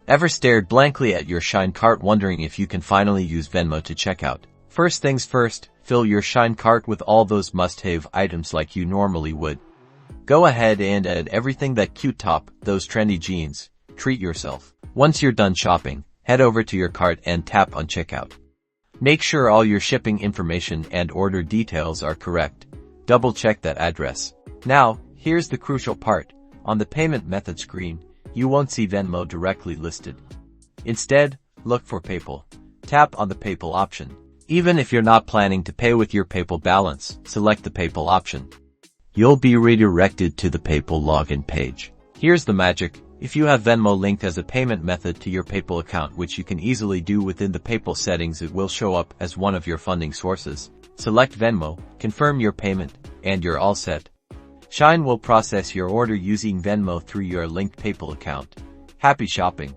Ever stared blankly at your Shein cart wondering if you can finally use Venmo to check out? First things first, fill your Shein cart with all those must-have items like you normally would. Go ahead and add everything: that cute top, those trendy jeans. Treat yourself. Once you're done shopping, head over to your cart and tap on checkout. Make sure all your shipping information and order details are correct. Double check that address. Now, here's the crucial part. On the payment method screen, you won't see Venmo directly listed. Instead, look for PayPal. Tap on the PayPal option. Even if you're not planning to pay with your PayPal balance, select the PayPal option. You'll be redirected to the PayPal login page. Here's the magic. If you have Venmo linked as a payment method to your PayPal account, which you can easily do within the PayPal settings, it will show up as one of your funding sources. Select Venmo, confirm your payment, and you're all set. Shein will process your order using Venmo through your linked PayPal account. Happy shopping!